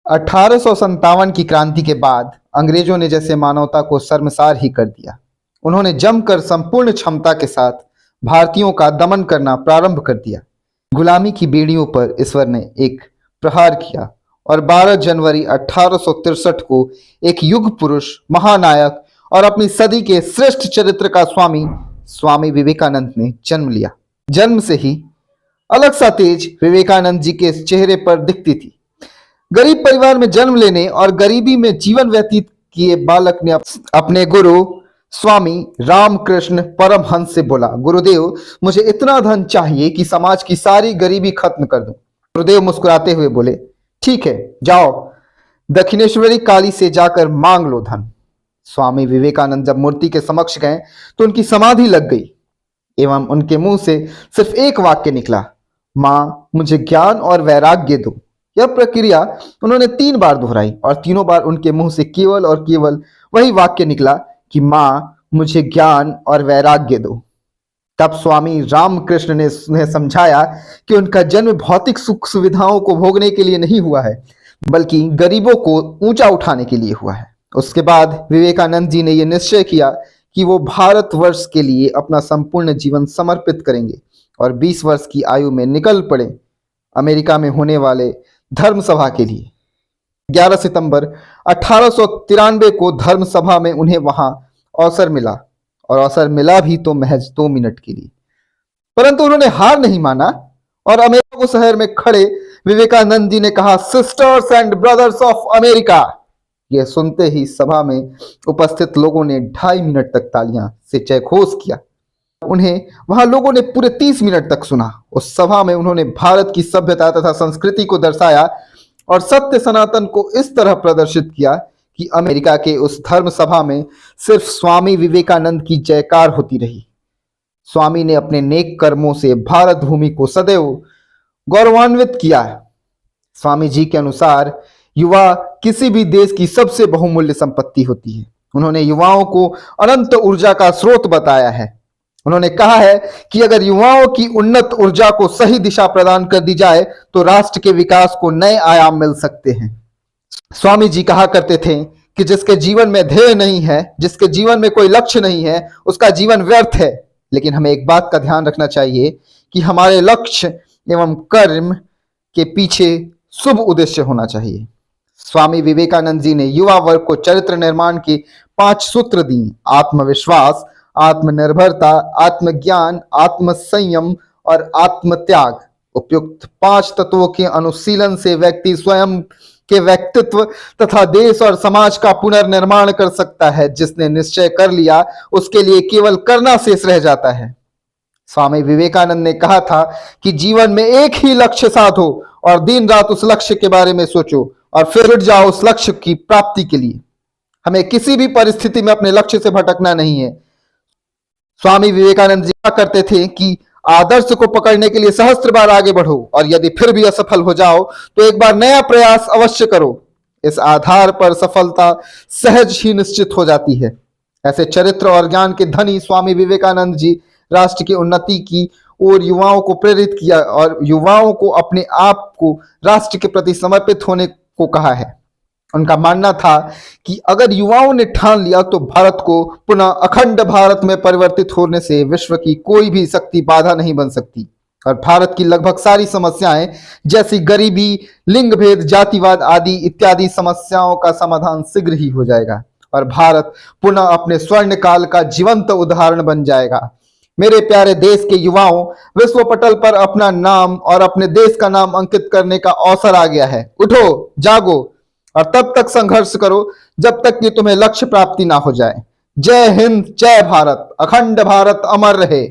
1857 की क्रांति के बाद अंग्रेजों ने जैसे मानवता को शर्मसार ही कर दिया। उन्होंने जमकर संपूर्ण क्षमता के साथ भारतीयों का दमन करना प्रारंभ कर दिया। गुलामी की बेड़ियों पर ईश्वर ने एक प्रहार किया और 12 जनवरी 1863 को एक युग पुरुष, महानायक और अपनी सदी के श्रेष्ठ चरित्र का स्वामी विवेकानंद ने जन्म लिया। जन्म से ही अलग सा तेज विवेकानंद जी के चेहरे पर दिखती थी। गरीब परिवार में जन्म लेने और गरीबी में जीवन व्यतीत किए बालक ने अपने गुरु स्वामी रामकृष्ण परमहंस से बोला, गुरुदेव मुझे इतना धन चाहिए कि समाज की सारी गरीबी खत्म कर दूं। गुरुदेव मुस्कुराते हुए बोले, ठीक है, जाओ दक्षिणेश्वरी काली से जाकर मांग लो धन। स्वामी विवेकानंद जब मूर्ति के समक्ष गए तो उनकी समाधि लग गई एवं उनके मुंह से सिर्फ एक वाक्य निकला, मां मुझे ज्ञान और वैराग्य दो। यह प्रक्रिया उन्होंने 3 बार दोहराई और तीनों बार उनके मुंह से केवल और केवल वही वाक्य निकला कि मां मुझे ज्ञान और वैराग्य दो। तब स्वामी रामकृष्ण ने उन्हें समझाया कि उनका जन्म भौतिक सुख सुविधाओं को भोगने के लिए नहीं हुआ है, बल्कि गरीबों को ऊंचा उठाने के लिए हुआ है। उसके बाद विवेकानंद जी ने यह निश्चय किया कि वो भारतवर्ष के लिए अपना संपूर्ण जीवन समर्पित करेंगे और 20 वर्ष की आयु में निकल पड़े अमेरिका में होने वाले धर्म सभा के लिए। 11 सितंबर 1893 को धर्म सभा में उन्हें वहां अवसर मिला, और अवसर मिला भी तो महज 2 मिनट के लिए। परंतु उन्होंने हार नहीं माना और अमेरिका शहर में खड़े विवेकानंद जी ने कहा, sisters and brothers of America. यह सुनते ही सभा में उपस्थित लोगों ने 2.5 मिनट तक तालियां से जयघोष किया। उन्हें वहां लोगों ने पूरे 30 मिनट तक सुना। उस सभा में उन्होंने भारत की सभ्यता तथा संस्कृति को दर्शाया और सत्य सनातन को इस तरह प्रदर्शित किया कि अमेरिका के उस धर्म सभा में सिर्फ स्वामी विवेकानंद की जयकार होती रही। स्वामी ने अपने नेक कर्मों से भारत भूमि को सदैव गौरवान्वित किया। स्वामी जी के अनुसार युवा किसी भी देश की सबसे बहुमूल्य संपत्ति होती है। उन्होंने युवाओं को अनंत ऊर्जा का स्रोत बताया है। उन्होंने कहा है कि अगर युवाओं की उन्नत ऊर्जा को सही दिशा प्रदान कर दी जाए तो राष्ट्र के विकास को नए आयाम मिल सकते हैं। स्वामी जी कहा करते थे कि जिसके जीवन में ध्येय नहीं है, जिसके जीवन में कोई लक्ष्य नहीं है, उसका जीवन व्यर्थ है। लेकिन हमें एक बात का ध्यान रखना चाहिए कि हमारे लक्ष्य एवं कर्म के पीछे शुभ उद्देश्य होना चाहिए। स्वामी विवेकानंद जी ने युवा वर्ग को चरित्र निर्माण के 5 सूत्र दिए, आत्मविश्वास, आत्मनिर्भरता, आत्मज्ञान, आत्मसंयम और आत्मत्याग। उपयुक्त 5 तत्वों के अनुशीलन से व्यक्ति स्वयं के व्यक्तित्व तथा देश और समाज का पुनर्निर्माण कर सकता है। जिसने निश्चय कर लिया उसके लिए केवल करना शेष रह जाता है। स्वामी विवेकानंद ने कहा था कि जीवन में एक ही लक्ष्य साधो और दिन रात उस लक्ष्य के बारे में सोचो और फिर जुट जाओ उस लक्ष्य की प्राप्ति के लिए। हमें किसी भी परिस्थिति में अपने लक्ष्य से भटकना नहीं है। स्वामी विवेकानंद जी कहा करते थे कि आदर्श को पकड़ने के लिए सहस्त्र बार आगे बढ़ो और यदि फिर भी असफल हो जाओ तो एक बार नया प्रयास अवश्य करो। इस आधार पर सफलता सहज ही निश्चित हो जाती है। ऐसे चरित्र और ज्ञान के धनी स्वामी विवेकानंद जी राष्ट्र की उन्नति की ओर युवाओं को प्रेरित किया और युवाओं को अपने आप को राष्ट्र के प्रति समर्पित होने को कहा है। उनका मानना था कि अगर युवाओं ने ठान लिया तो भारत को पुनः अखंड भारत में परिवर्तित होने से विश्व की कोई भी शक्ति बाधा नहीं बन सकती और भारत की लगभग सारी समस्याएं जैसी गरीबी, लिंग भेद, जातिवाद आदि इत्यादि समस्याओं का समाधान शीघ्र ही हो जाएगा और भारत पुनः अपने स्वर्ण काल का जीवंत उदाहरण बन जाएगा। मेरे प्यारे देश के युवाओं, विश्व पटल पर अपना नाम और अपने देश का नाम अंकित करने का अवसर आ गया है। उठो, जागो और तब तक संघर्ष करो जब तक कि तुम्हें लक्ष्य प्राप्ति ना हो जाए। जय हिंद, जय भारत, अखंड भारत अमर रहे।